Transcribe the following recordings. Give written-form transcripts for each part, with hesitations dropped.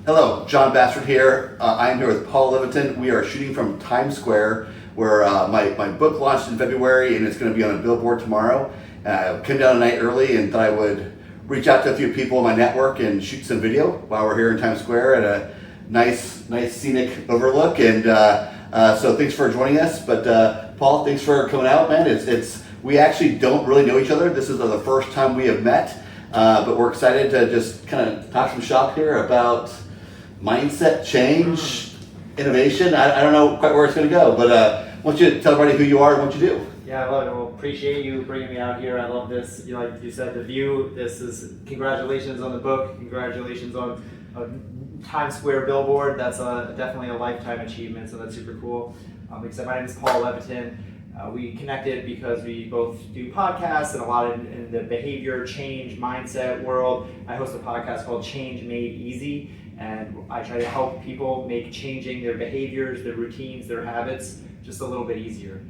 Hello, John Bassford here. I'm here with Paul Leviton. We are shooting from Times Square, where my book launched in February, and it's going to be on a billboard tomorrow. Came down a night early and thought I would reach out to a few people in my network and shoot some video while we're here in Times Square at a nice scenic overlook. And so thanks for joining us. But Paul, thanks for coming out, man. We actually don't really know each other. This is the first time we have met, but we're excited to just kind of talk some shop here about mindset change, innovation. I don't know quite where it's going to go, but I want you to tell everybody who you are and what you do. Yeah, I love it. Well, appreciate you bringing me out here. I love this. Like you said, the view. This is congratulations on the book. Congratulations on a Times Square billboard. That's definitely a lifetime achievement. So that's super cool. Except my name is Paul Leviton. We connected because we both do podcasts and a lot in the behavior change mindset world. I host a podcast called Change Made Easy, and I try to help people make changing their behaviors, their routines, their habits just a little bit easier.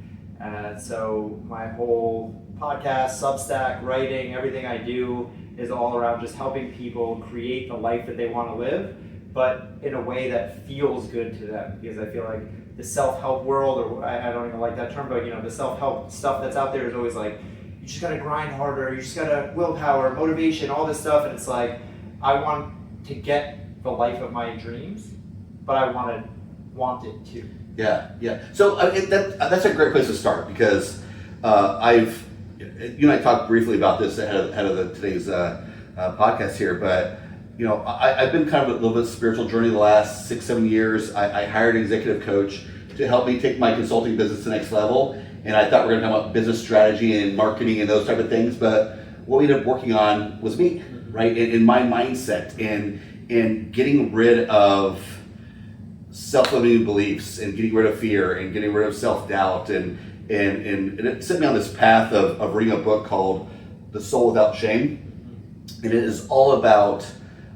So my whole podcast, Substack, writing, everything I do is all around just helping people create the life that they want to live, but in a way that feels good to them. Because I feel like the self-help world, or I don't even like that term, but the self-help stuff that's out there is always like, you just gotta grind harder, you just gotta willpower, motivation, all this stuff, and it's like, I want to get the life of my dreams, but I want it too. Yeah. So that's a great place to start, because you and I talked briefly about this ahead of today's podcast here, but I've been kind of a little bit spiritual journey the last 6-7 years. I hired an executive coach to help me take my consulting business to the next level, and I thought we were going to talk about business strategy and marketing and those type of things, but what we ended up working on was me, right? In my mindset, and getting rid of self-limiting beliefs, and getting rid of fear, and getting rid of self-doubt, and it set me on this path of reading a book called The Soul Without Shame, and it is all about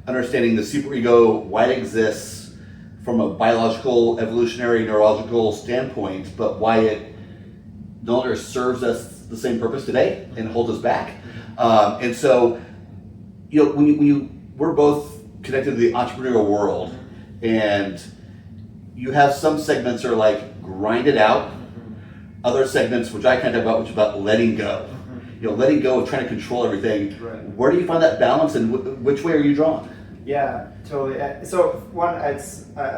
understanding the superego, why it exists from a biological, evolutionary, neurological standpoint, but why it no longer serves us the same purpose today and holds us back. And so, we're both connected to the entrepreneurial world, and you have some segments that are like grind it out, other segments, which I kind of talk about, which is about letting go. Letting go of trying to control everything. Right. Where do you find that balance, and which way are you drawn? Yeah, totally. So one, I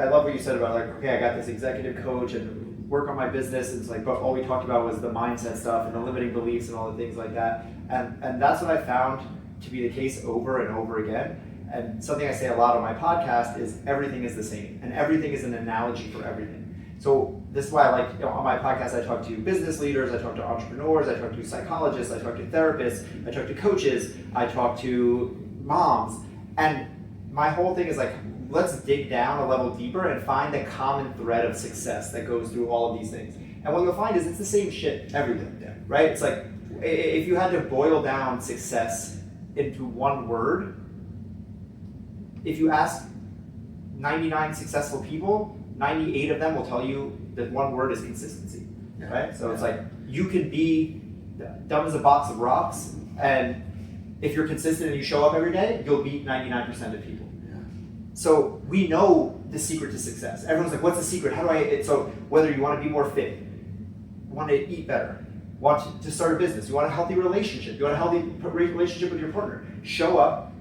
love what you said about I got this executive coach and work on my business, and it's like, but all we talked about was the mindset stuff and the limiting beliefs and all the things like that. And that's what I found to be the case over and over again. And something I say a lot on my podcast is everything is the same, and everything is an analogy for everything. So this is why I like, on my podcast, I talk to business leaders, I talk to entrepreneurs, I talk to psychologists, I talk to therapists, I talk to coaches, I talk to moms. And my whole thing is like, let's dig down a level deeper and find the common thread of success that goes through all of these things. And what you'll find is it's the same shit everywhere, right? It's like, if you had to boil down success into one word, if you ask 99 successful people, 98 of them will tell you that one word is consistency, right? So it's like, you can be dumb as a box of rocks, and if you're consistent and you show up every day, you'll beat 99% of people. Yeah. So we know the secret to success. Everyone's like, what's the secret? So whether you want to be more fit, want to eat better, want to start a business, you want a healthy relationship, you want a healthy relationship with your partner, show up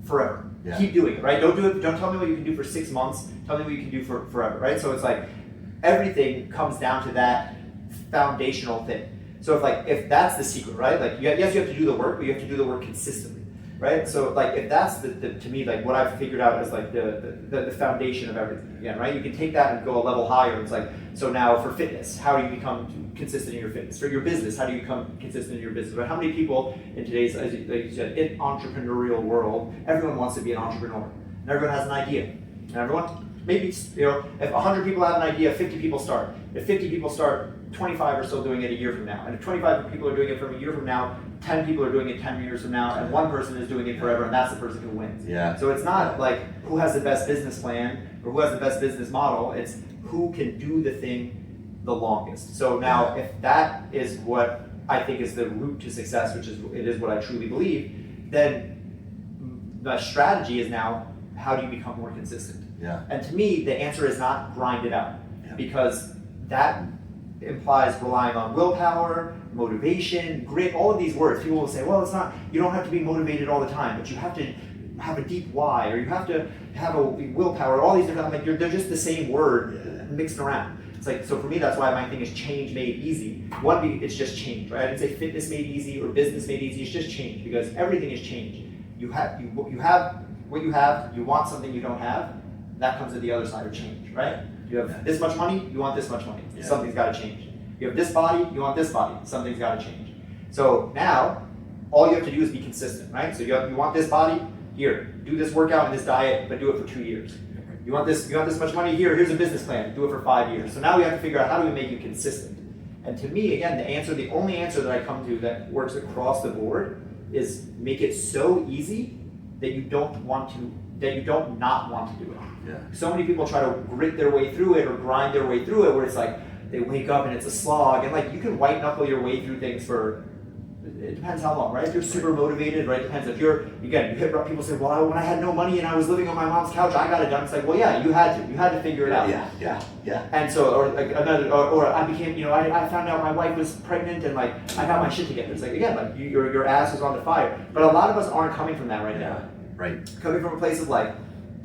forever. Yeah. Keep doing it, right? Don't tell me what you can do for 6 months. Tell me what you can do for forever, right? So it's like everything comes down to that foundational thing. So if that's the secret, right? Like yes, you have to do the work, but you have to do the work consistently, right? So like if that's to me, like what I've figured out is like the foundation of everything again, right? You can take that and go a level higher. It's like, so now for fitness, how do you become consistent in your fitness? For your business, how do you become consistent in your business? But how many people in today's, like you said, in entrepreneurial world, everyone wants to be an entrepreneur, and everyone has an idea, and everyone, maybe, if 100 people have an idea, 50 people start. If 50 people start, 25 are still doing it a year from now. And if 25 people are doing it from a year from now, 10 people are doing it 10 years from now, and one person is doing it forever, and that's the person who wins. Yeah. So it's not like who has the best business plan or who has the best business model, it's who can do the thing the longest. So now, if that is what I think is the route to success, which is what I truly believe, then the strategy is now, how do you become more consistent? Yeah. And to me, the answer is not grind it out, Yeah. because that implies relying on willpower, motivation, grit, all of these words. People will say, well, it's not, you don't have to be motivated all the time, but you have to have a deep why, or you have to have a willpower, all these different, like they're just the same word mixed around. It's like, so for me, that's why my thing is change made easy. One, it's just change, right? I didn't say fitness made easy or business made easy, it's just change, because everything is change. You have what you have, you want something you don't have, that comes at the other side of change, right? You have this much money, you want this much money, something's gotta change. You have this body, you want this body, something's gotta change. So now, all you have to do is be consistent, right? So you want this body, here, do this workout and this diet, but do it for 2 years. You want this much money, here's a business plan, do it for 5 years. So now we have to figure out how do we make you consistent. And to me, again, the only answer that I come to that works across the board is make it so easy that you don't not want to do it. Yeah. So many people try to grit their way through it or grind their way through it, where it's like they wake up and it's a slog, and like you can white knuckle your way through things for, it depends how long, right? If you're super motivated, right? It depends. If you're, again, you hit, people say, well, when I had no money and I was living on my mom's couch, I got it done. It's like, well, yeah, you had to figure it out. Yeah. And so, or like or I became, I found out my wife was pregnant and like I got my shit together. It's like, again, like your ass was on the fire. But a lot of us aren't coming from that right now. Right. Coming from a place of like,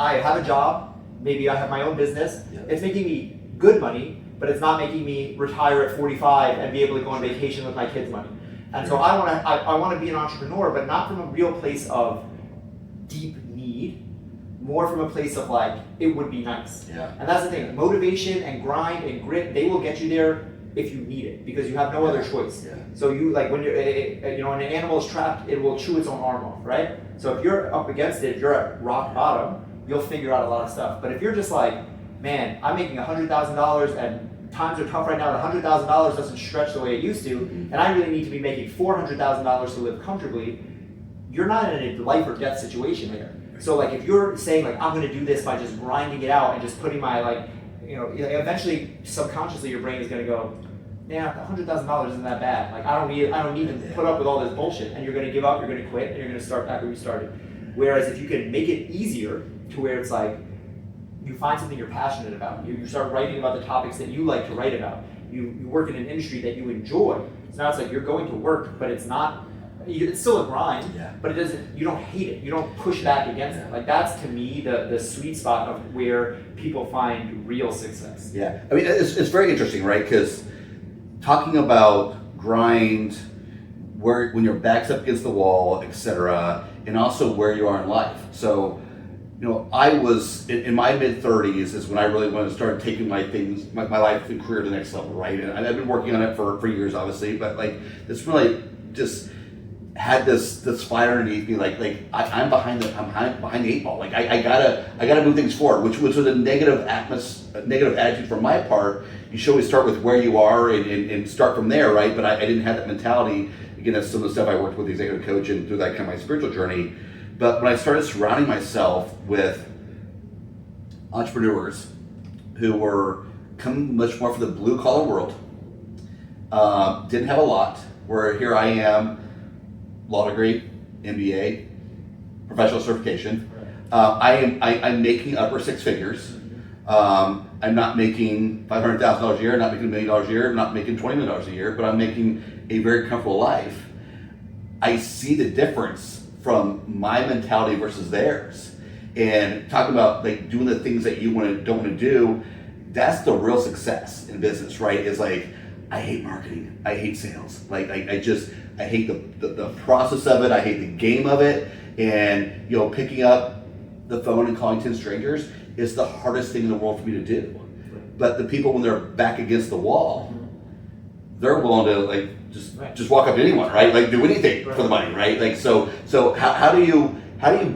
I have a job, maybe I have my own business. Yeah. It's making me good money, but it's not making me retire at 45 and be able to go on vacation with my kids' money. And so I want to be an entrepreneur, but not from a real place of deep need, more from a place of like, it would be nice. Yeah. And that's the thing, motivation and grind and grit, they will get you there if you need it, because you have no other choice. Yeah. So you, like when you're, when an animal is trapped, it will chew its own arm off, right? So if you're up against it, if you're at rock bottom, you'll figure out a lot of stuff. But if you're just like, man, I'm making $100,000 and times are tough right now, and $100,000 doesn't stretch the way it used to, and I really need to be making $400,000 to live comfortably, you're not in a life or death situation there. So like if you're saying like, I'm gonna do this by just grinding it out and just putting my like, eventually subconsciously your brain is gonna go, yeah, $100,000 isn't that bad. Like I don't need to put up with all this bullshit, and you're gonna give up, you're gonna quit, and you're gonna start back where you started. Whereas if you can make it easier to where it's like, you find something you're passionate about. You start writing about the topics that you like to write about. You work in an industry that you enjoy. So now it's like you're going to work, but it's still a grind, but you don't hate it. You don't push back against it. Like that's to me the sweet spot of where people find real success. Yeah, I mean, it's very interesting, right? Because talking about grind, when your back's up against the wall, etc., and also where you are in life. So, I was in my mid-30s is when I really wanted to start taking my life and career to the next level, right? And I've been working on it for years, obviously, but like this really just had this fire underneath me, like I'm behind the eight ball. Like I gotta move things forward, which was a negative attitude from my part. You should always start with where you are and start from there, right? But I didn't have that mentality. Again, that's some of the stuff I worked with the executive coach and through that kind of my spiritual journey. But when I started surrounding myself with entrepreneurs who were coming much more from the blue collar world, didn't have a lot, where here I am, law degree, MBA, professional certification. I'm making upper six figures. I'm not making $500,000 a year, not making $1 million a year, not making $20 million a year, but I'm making a very comfortable life. I see the difference from my mentality versus theirs. And talking about like doing the things that you don't want to do, that's the real success in business, right? Is like, I hate marketing, I hate sales. Like I hate the process of it, I hate the game of it. And picking up the phone and calling 10 strangers is the hardest thing in the world for me to do. But the people, when they're back against the wall, they're willing to like just walk up to anyone, right? Like do anything for the money, right? Like so how do you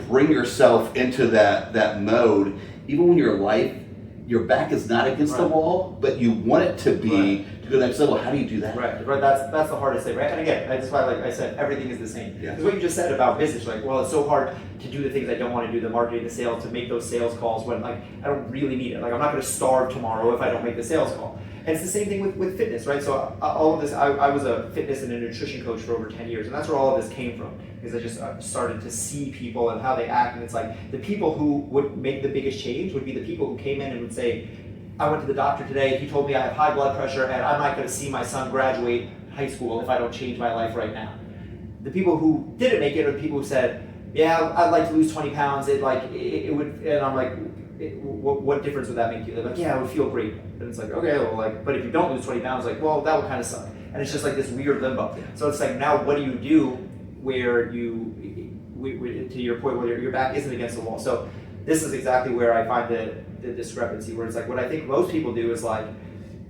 bring yourself into that mode, even when your back is not against the wall, but you want it to be to go to the next level? How do you do that? Right. That's the hardest thing, right? And again, that's why, like I said, everything is the same. Because what you just said about business, like, well, it's so hard to do the things I don't want to do, the marketing, the sales, to make those sales calls when like I don't really need it. Like I'm not going to starve tomorrow if I don't make the sales call. And it's the same thing with fitness, right? So all of this, I was a fitness and a nutrition coach for over 10 years, and that's where all of this came from, because I just started to see people and how they act, and it's like the people who would make the biggest change would be the people who came in and would say, I went to the doctor today, he told me I have high blood pressure and I'm not going to see my son graduate high school if I don't change my life right now. The people who didn't make it are the people who said, yeah, I'd like to lose 20 pounds, it would, and I'm like, what difference would that make you? They're like, yeah, it would feel great. And it's like, okay, well, like, but if you don't lose 20 pounds, like, well, that would kind of suck. And it's just like this weird limbo. So it's like, now what do you do where to your point, where your back isn't against the wall? So this is exactly where I find the discrepancy, where it's like, what I think most people do is like,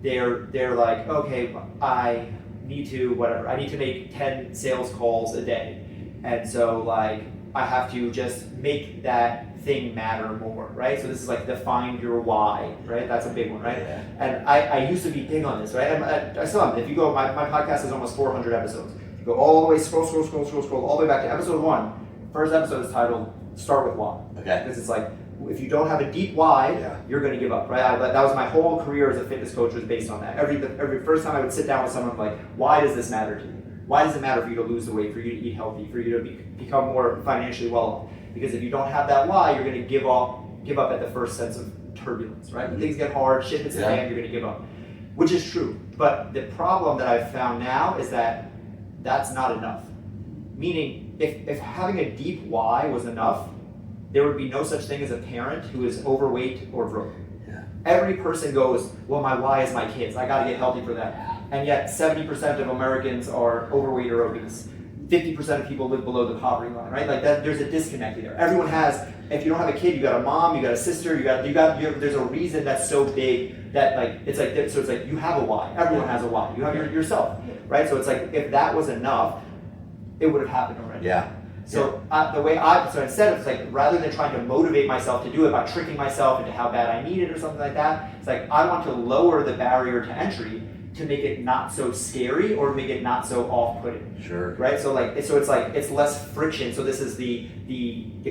they're like, okay, I need to make 10 sales calls a day. And so like, I have to just make that thing matter more, right? So this is like define your why, right? That's a big one, right? Yeah. And I used to be big on this, right? And I still am. If you go, my podcast is almost 400 episodes. You go all the way, scroll all the way back to episode 1. First episode is titled Start with Why. Okay. Because it's like, if you don't have a deep why, you're going to give up, right? That was my whole career as a fitness coach, was based on that. Every first time I would sit down with someone, like, why does this matter to you? Why does it matter for you to lose the weight, for you to eat healthy, for you to become more financially well off? Because if you don't have that why, you're going to give up at the first sense of turbulence, right? When things get hard, shit hits the fan, you're going to give up, which is true. But the problem that I've found now is that that's not enough. Meaning, if having a deep why was enough, there would be no such thing as a parent who is overweight or broke. Yeah. Every person goes, well, my why is my kids. I got to get healthy for them. And yet 70% of Americans are overweight or obese. 50% of people live below the poverty line, right? Like that, there's a disconnect there. Everyone has, if you don't have a kid, you got a mom, you got a sister, there's a reason that's so big that like, it's like you have a why. Everyone has a why. You have yourself, right? So it's like, if that was enough, it would have happened already. Yeah. So so instead of, it's like, rather than trying to motivate myself to do it by tricking myself into how bad I need it or something like that, it's like, I want to lower the barrier to entry to make it not so scary or make it not so off-putting. Sure. Right? So it's less friction. So this is the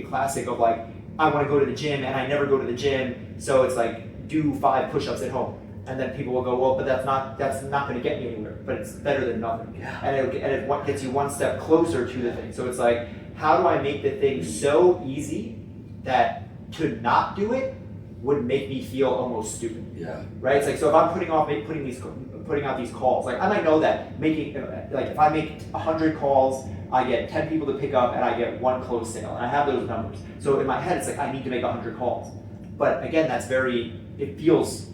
classic of like, I want to go to the gym and I never go to the gym. So it's like, do 5 push-ups at home. And then people will go, well, but that's not going to get me anywhere. But it's better than nothing. Yeah. And it gets you one step closer to the thing. So it's like, how do I make the thing so easy that to not do it would make me feel almost stupid? Yeah. Right? It's like, so if I'm putting out these calls, like I might know that if I make 100 calls, I get 10 people to pick up and I get 1 closed sale, and I have those numbers. So in my head, it's like, I need to make 100 calls. But again, it feels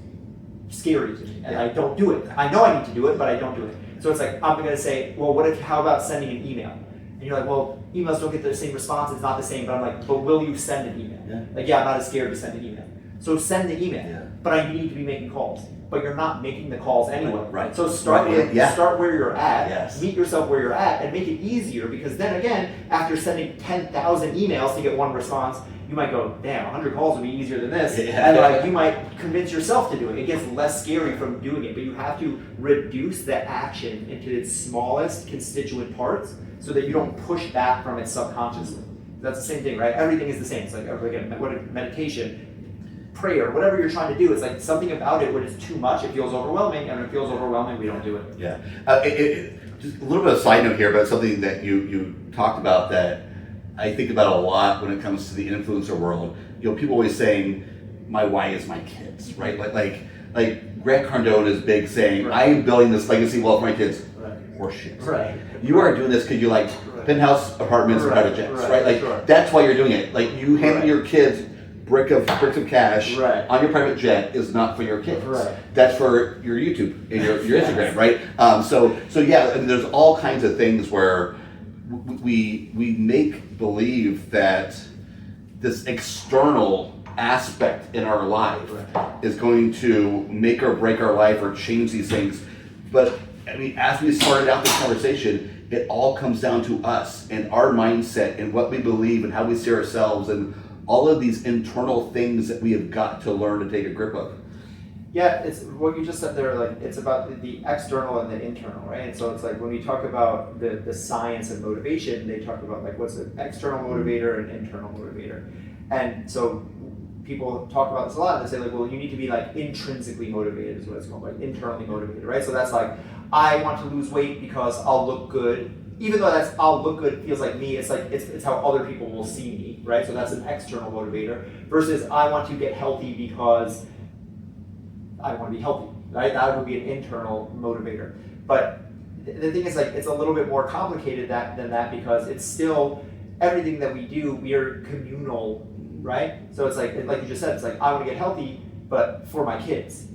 scary to me, and I don't do it. I know I need to do it, but I don't do it. So it's like, I'm gonna say, well, how about sending an email? And you're like, well, emails don't get the same response, it's not the same, but I'm like, but will you send an email? Yeah. Like, yeah, I'm not as scared to send an email. So send the email, Yeah. but I need to be making calls. But you're not making the calls anyway. Right. So start where you're at, Yes. meet yourself where you're at, and make it easier, because then again, after sending 10,000 emails to get 1 response, you might go, damn, 100 calls would be easier than this. Yeah. And like, you might convince yourself to do it. It gets less scary from doing it, but you have to reduce the action into its smallest constituent parts so that you don't push back from it subconsciously. That's the same thing, right? Everything is the same. It's like, again, meditation, prayer, whatever you're trying to do, it's like something about it when it's too much, it feels overwhelming, and when it feels overwhelming, we don't do it. Yeah. Just a little bit of side note here, but something that you talked about that I think about a lot when it comes to the influencer world. You know, people always saying, my why is my kids, right? Like Grant Cardone is big saying, Right. I am building this legacy wealth for my kids. Right. Horseshit. Right. You are doing this because you like penthouse apartments and private jets, right? Like that's why you're doing it. Like you handing your kids bricks of cash on your private jet is not for your kids. Right. That's for your YouTube and your Instagram, right? So yeah, I mean, there's all kinds of things where we make believe that this external aspect in our life is going to make or break our life or change these things. But I mean, as we started out this conversation, it all comes down to us and our mindset and what we believe and how we see ourselves and all of these internal things that we have got to learn to take a grip of. Yeah, it's what you just said there, like it's about the external and the internal, right? And so it's like when we talk about the science of motivation, they talk about like what's an external motivator and internal motivator. And so people talk about this a lot, and they say like, well, you need to be like intrinsically motivated is what it's called, like internally motivated, right? So that's like, I want to lose weight because I'll look good. Even though that's I'll look good feels like me, it's like it's how other people will see me, right? So that's an external motivator versus I want to get healthy because I want to be healthy, right? That would be an internal motivator. But the thing is, like, it's a little bit more complicated than that because it's still everything that we do. We are communal, right? So it's like you just said, it's like I want to get healthy, but for my kids.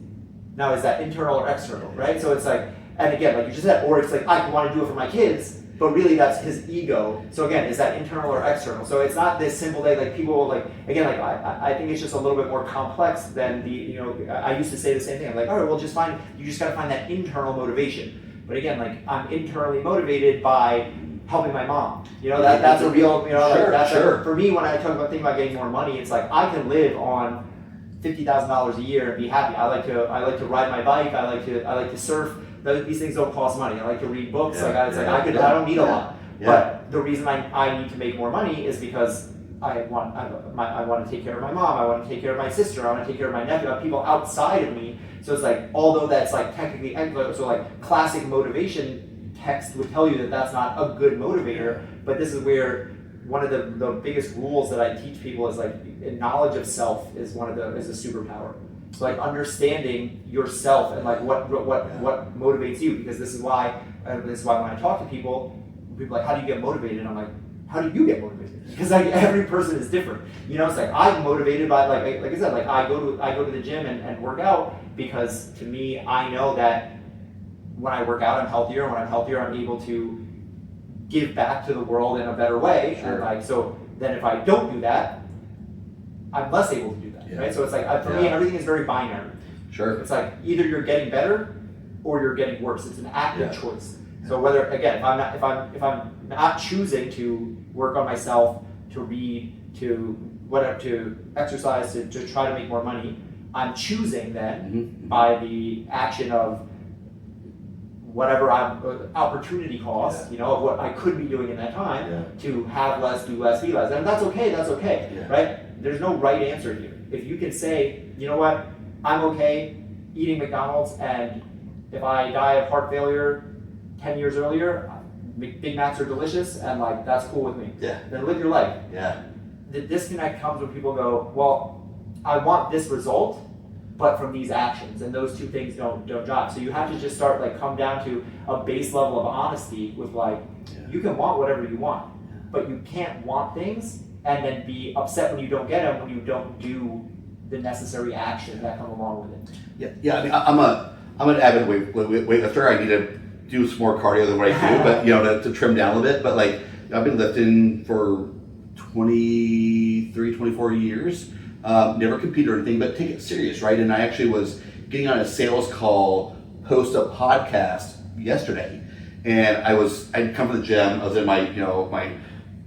Now, is that internal or external, right? So it's like, and again, like you just said, or it's like I want to do it for my kids. But really, that's his ego. So again, is that internal or external? So it's not this simple thing. Like people, like again, like I think it's just a little bit more complex than the. I used to say the same thing. I'm like, all right, well, you just got to find that internal motivation. But again, like I'm internally motivated by helping my mom. That's a real. Like, for me, when I talk about thinking about getting more money, it's like I can live on $50,000 a year and be happy. I like to ride my bike. I like to surf. These things don't cost money. I like to read books. I don't need a lot. Yeah. But the reason I need to make more money is because I want to take care of my mom. I want to take care of my sister. I want to take care of my nephew. I have people outside of me. So it's like, although that's like technically, so like classic motivation text would tell you that that's not a good motivator. But this is where one of the biggest rules that I teach people is like knowledge of self is a superpower. So like understanding yourself and like what motivates you, because this is why when I talk to people are like, how do you get motivated? And I'm like, how do you get motivated? Because like every person is different. It's like I'm motivated by like I said, like I go to the gym and work out because to me I know that when I work out I'm healthier, and when I'm healthier I'm able to give back to the world in a better way. Sure. And like so then if I don't do that, I'm less able to do that. Yeah. Right? So it's like, for me, everything is very binary. Sure. It's like either you're getting better or you're getting worse. It's an active choice. So whether, again, if I'm not choosing to work on myself, to read, to exercise, to try to make more money, I'm choosing then by the action of whatever opportunity cost, of what I could be doing in that time, to have less, do less, be less. And that's okay, right? There's no right answer here. If you can say, you know what, I'm okay eating McDonald's, and if I die of heart failure 10 years earlier, Big Macs are delicious, and like that's cool with me. Yeah. Then live your life. Yeah. The disconnect comes when people go, well, I want this result, but from these actions, and those two things don't jive. So you have to just start come down to a base level of honesty with you can want whatever you want, but you can't want things and then be upset when you don't get them, when you don't do the necessary action that come along with it. Yeah. I mean, I'm an avid weightlifter. I need to do some more cardio than what I do, but to trim down a bit. But I've been lifting for 23, 24 years. Never competed or anything, but take it serious, right? And I actually was getting on a sales call post a podcast yesterday, and I'd come to the gym. I was in my my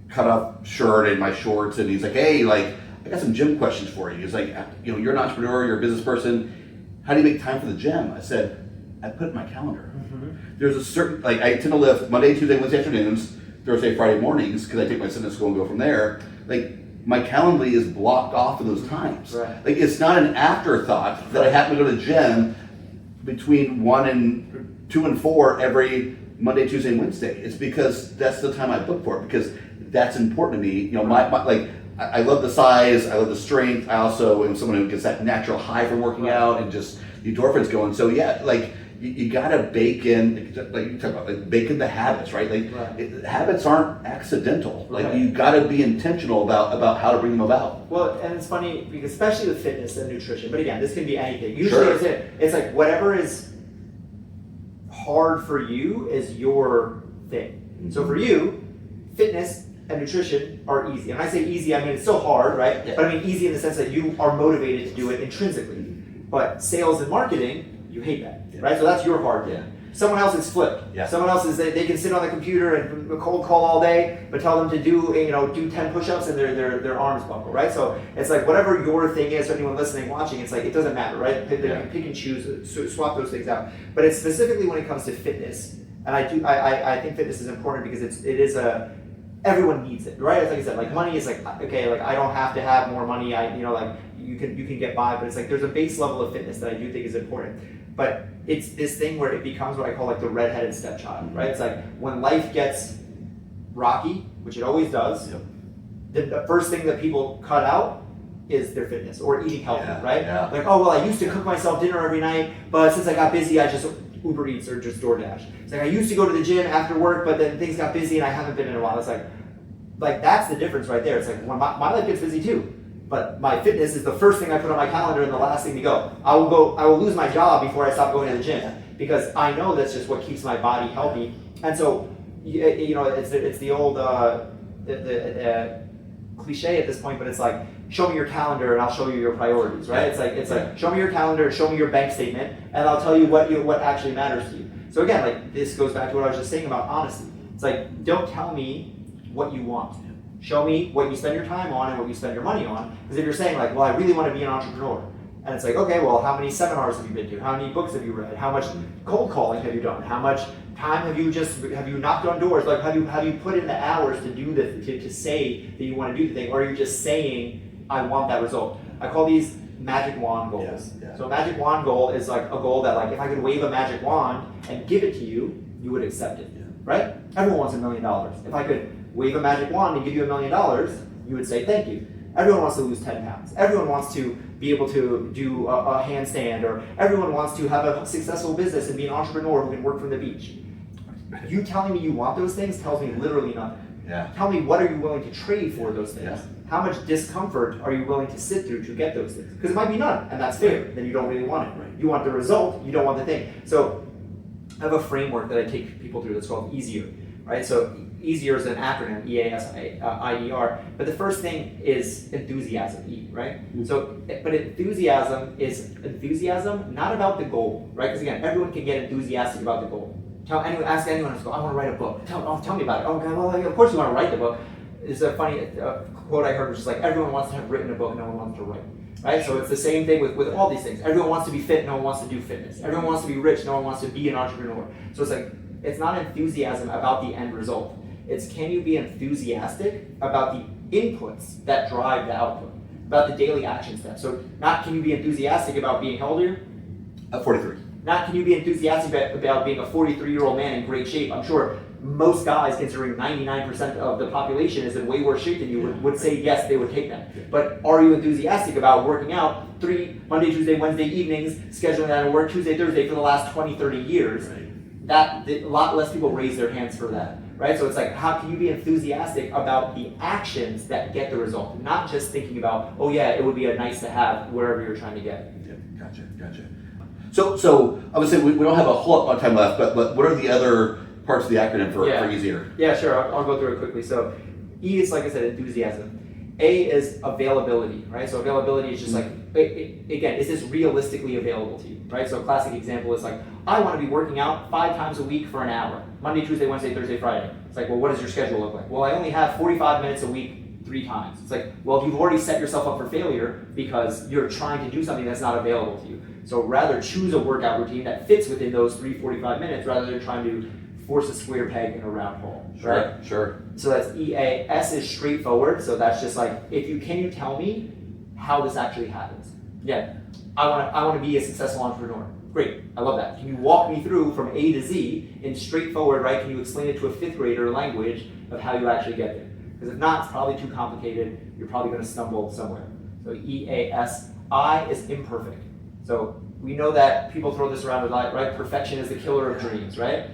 cut off shirt and my shorts, and he's like, hey, I got some gym questions for you. He's like, you're an entrepreneur, you're a business person. How do you make time for the gym? I said, I put it in my calendar. Mm-hmm. There's a certain I tend to lift Monday, Tuesday, Wednesday afternoons, Thursday, Friday mornings because I take my son to school and go from there. My Calendly is blocked off in those times. Right. It's not an afterthought that I happen to go to the gym between 2 and 4 every Monday, Tuesday, and Wednesday. It's because that's the time I book for it, because that's important to me. I love the size, I love the strength. I also am someone who gets that natural high from working out and just the endorphins going. So you gotta bake in, you talk about, bake in the habits, right? Habits aren't accidental. You gotta be intentional about how to bring them about. Well, and it's funny because especially with fitness and nutrition, but again, this can be anything. Usually it's like whatever is hard for you is your thing. Mm-hmm. So for you, fitness and nutrition are easy. And when I say easy, I mean it's still hard, right? Yeah. But I mean easy in the sense that you are motivated to do it intrinsically. But sales and marketing, you hate that. Right, so that's your hard thing. Someone else is flipped. Yeah. Someone else is they can sit on the computer and cold call all day, but tell them to do 10 push-ups and their arms buckle. Right, so it's like whatever your thing is. For anyone listening, watching, it's like it doesn't matter. Right, pick and choose, swap those things out. But it's specifically when it comes to fitness, and I think fitness is important because it is everyone needs it, right? It's like I said, like money is like, okay, like I don't have to have more money. Like you can get by, but it's like there's a base level of fitness that I do think is important. But it's this thing where it becomes what I call like the redheaded stepchild, right? It's like when life gets rocky, which it always does, the first thing that people cut out is their fitness or eating healthy, right? Yeah. Like, oh, well, I used to cook myself dinner every night, but since I got busy, I just Uber Eats or just DoorDash. It's like I used to go to the gym after work, but then things got busy and I haven't been in a while. It's like that's the difference right there. It's like when my life gets busy too, but my fitness is the first thing I put on my calendar and the last thing to go. I will lose my job before I stop going to the gym because I know that's just what keeps my body healthy. And so, it's the old cliche at this point, but it's like, show me your calendar and I'll show you your priorities, right? It's like show me your calendar, show me your bank statement, and I'll tell you what actually matters to you. So again, like this goes back to what I was just saying about honesty. It's like, don't tell me what you want. Show me what you spend your time on and what you spend your money on. Because if you're saying like, well, I really want to be an entrepreneur, and it's like, okay, well, how many seminars have you been to? How many books have you read? How much cold calling have you done? How much time have you knocked on doors? Like, have you put in the hours to do to say that you want to do the thing, or are you just saying, I want that result? I call these magic wand goals. Yeah. So a magic wand goal is like a goal that like, if I could wave a magic wand and give it to you, you would accept it, right? Everyone wants $1 million. If I could wave a magic wand and give you $1 million, you would say thank you. Everyone wants to lose 10 pounds. Everyone wants to be able to do a handstand, or everyone wants to have a successful business and be an entrepreneur who can work from the beach. You telling me you want those things tells me literally nothing. Yeah. Tell me, what are you willing to trade for those things? Yeah. How much discomfort are you willing to sit through to get those things? Because it might be none, and that's fair. Then you don't really want it. Right. You want the result, you don't want the thing. So I have a framework that I take people through that's called EASIER, right? So EASIER is an acronym, EASIER, but the first thing is enthusiasm, E, right? Mm-hmm. So, but enthusiasm is enthusiasm not about the goal, right? Because again, everyone can get enthusiastic about the goal. Ask anyone else, I want to write a book. Tell me about it. Oh, God, well, of course you want to write the book. It's a funny quote I heard, which is like, everyone wants to have written a book, no one wants to write. Right? So it's the same thing with all these things. Everyone wants to be fit, no one wants to do fitness. Everyone wants to be rich, no one wants to be an entrepreneur. So it's like, it's not enthusiasm about the end result. It's, can you be enthusiastic about the inputs that drive the output, about the daily action steps. So not can you be enthusiastic about being healthier? 43. Not can you be enthusiastic about being a 43-year-old man in great shape. I'm sure most guys, considering 99% of the population is in way worse shape than you, would say yes, they would take that. But are you enthusiastic about working out 3 Monday, Tuesday, Wednesday evenings, scheduling that at work Tuesday, Thursday for the last 20, 30 years? Right. A lot less people raise their hands for that. Right? So it's like, how can you be enthusiastic about the actions that get the result? Not just thinking about, oh yeah, it would be a nice to have wherever you're trying to get. Yeah, gotcha. So obviously we don't have a whole lot of time left, but what are the other parts of the acronym for EASIER? Yeah, sure. I'll go through it quickly. So E is, like I said, enthusiasm. A is availability, right? So availability is just like, again, is this realistically available to you, right? So a classic example is like, I want to be working out 5 times a week for an hour. Monday, Tuesday, Wednesday, Thursday, Friday. It's like, well, what does your schedule look like? Well, I only have 45 minutes a week 3 times. It's like, well, you've already set yourself up for failure because you're trying to do something that's not available to you. So rather choose a workout routine that fits within those 45 minutes rather than trying to force a square peg in a round hole. Right? Sure. So that's EA. S is straightforward. So that's just like, can you tell me how this actually happens? Yeah, I want to be a successful entrepreneur. Great, I love that. Can you walk me through from A to Z in straightforward, right? Can you explain it to a 5th grader language of how you actually get there? Because if not, it's probably too complicated. You're probably going to stumble somewhere. So EAS. I is imperfect. So we know that people throw this around a lot, right? Perfection is the killer of dreams, right?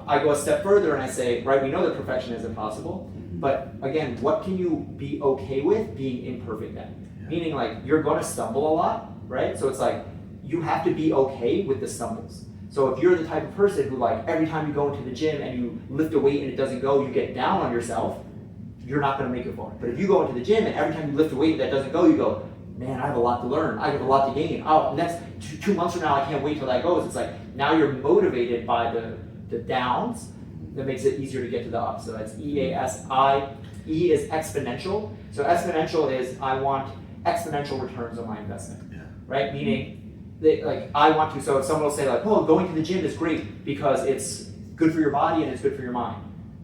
I go a step further and I say, right, we know that perfection is impossible, but again, what can you be okay with being imperfect at? Meaning like, you're going to stumble a lot, right? So it's like, you have to be okay with the stumbles. So if you're the type of person who like, every time you go into the gym and you lift a weight and it doesn't go, you get down on yourself, you're not going to make it far. But if you go into the gym and every time you lift a weight that doesn't go, you go, man, I have a lot to learn. I have a lot to gain. Oh, next 2 months from now, I can't wait till that goes. It's like, now you're motivated by the downs. That makes it easier to get to the up. So that's EASI. E is exponential. So exponential is, I want exponential returns on my investment. Yeah. Right? Meaning, like, I want to, so if someone will say like, oh, going to the gym is great because it's good for your body and it's good for your mind.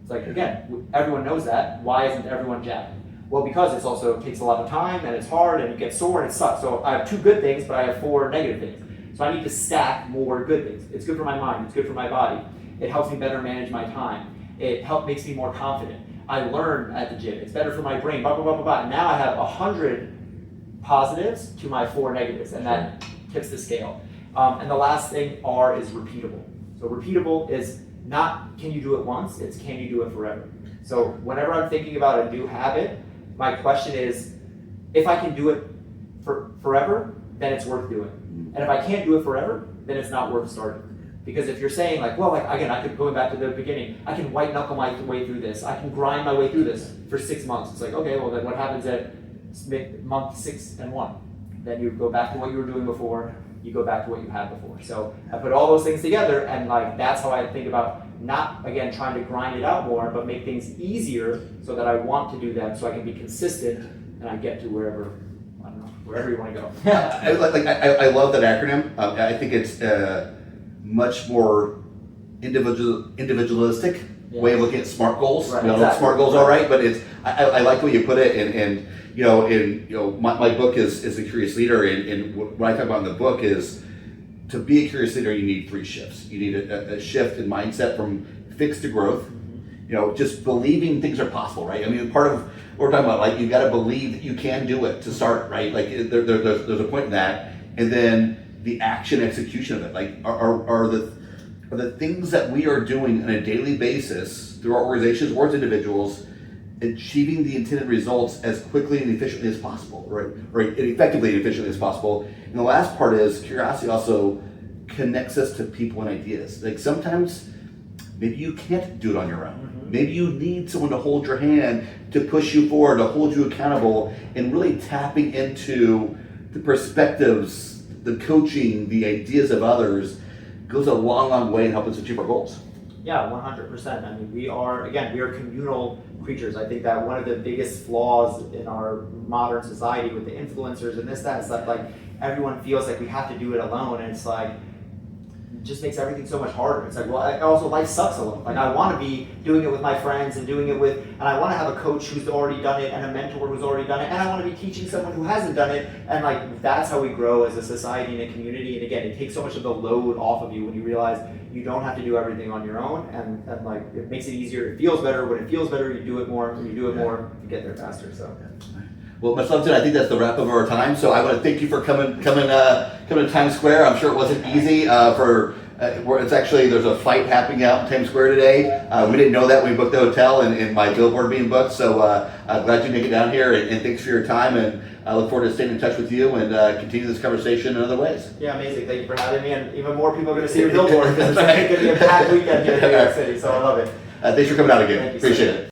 It's like, again, everyone knows that. Why isn't everyone jacked? Well, because it also takes a lot of time and it's hard and you get sore and it sucks. So I have 2 good things, but I have 4 negative things. So I need to stack more good things. It's good for my mind. It's good for my body. It helps me better manage my time. It makes me more confident. I learn at the gym. It's better for my brain, blah, blah, blah, blah, blah. And now I have 100 positives to my 4 negatives, and that tips the scale. And the last thing, R, is repeatable. So repeatable is not can you do it once, it's can you do it forever. So whenever I'm thinking about a new habit, my question is, if I can do it forever, then it's worth doing. And if I can't do it forever, then it's not worth starting. Because if you're saying like, well, like again, I could go back to the beginning, I can white knuckle my way through this, I can grind my way through this for 6 months. It's like, okay, well then what happens at month 6 and 1? Then you go back to what you were doing before, you go back to what you had before. So I put all those things together, and like that's how I think about not, again, trying to grind it out more, but make things easier so that I want to do them, so I can be consistent and I get to wherever, I don't know, wherever you want to go. I love that acronym. I think it's much more individualistic way of looking at SMART goals. Right, we all know what SMART goals are, right? But it's I like the way you put it, and my book is The Curious Leader, and what I talk about in the book is to be a curious leader, you need 3 shifts. You need a shift in mindset from fixed to growth. Just believing things are possible, right? I mean, part of what we're talking about, like, you got to believe that you can do it to start, right? Like, there's a point in that, and then the action execution of it. Like, are the things that we are doing on a daily basis through our organizations or as individuals achieving the intended results as quickly and efficiently as possible, right? Right, effectively and efficiently as possible. And the last part is curiosity also connects us to people and ideas. Like sometimes maybe you can't do it on your own. Mm-hmm. Maybe you need someone to hold your hand, to push you forward, to hold you accountable, and really tapping into the perspectives, the coaching, the ideas of others goes a long, long way in helping us achieve our goals. Yeah, 100%. I mean, we are communal creatures. I think that one of the biggest flaws in our modern society with the influencers and this, that, and stuff, like everyone feels like we have to do it alone, and it's like, it just makes everything so much harder. It's like, well, also life sucks alone. Like I want to be doing it with my friends and doing it with, and I want to have a coach who's already done it and a mentor who's already done it, and I want to be teaching someone who hasn't done it, and like that's how we grow as a society and a community. And again, it takes so much of the load off of you when you realize you don't have to do everything on your own, and like it makes it easier. It feels better. When it feels better, you do it more. When you do it more, you get there faster. So. Well, much love to it. I think that's the wrap of our time. So I want to thank you for coming to Times Square. I'm sure it wasn't easy it's actually, there's a fight happening out in Times Square today. We didn't know that when we booked the hotel and my billboard being booked. So I'm glad you make it down here, and thanks for your time. And I look forward to staying in touch with you and continue this conversation in other ways. Yeah, amazing. Thank you for having me. And even more people are going to see your billboard because it's going to be a packed weekend here in New York City. So I love it. Thanks for coming out again. Appreciate it.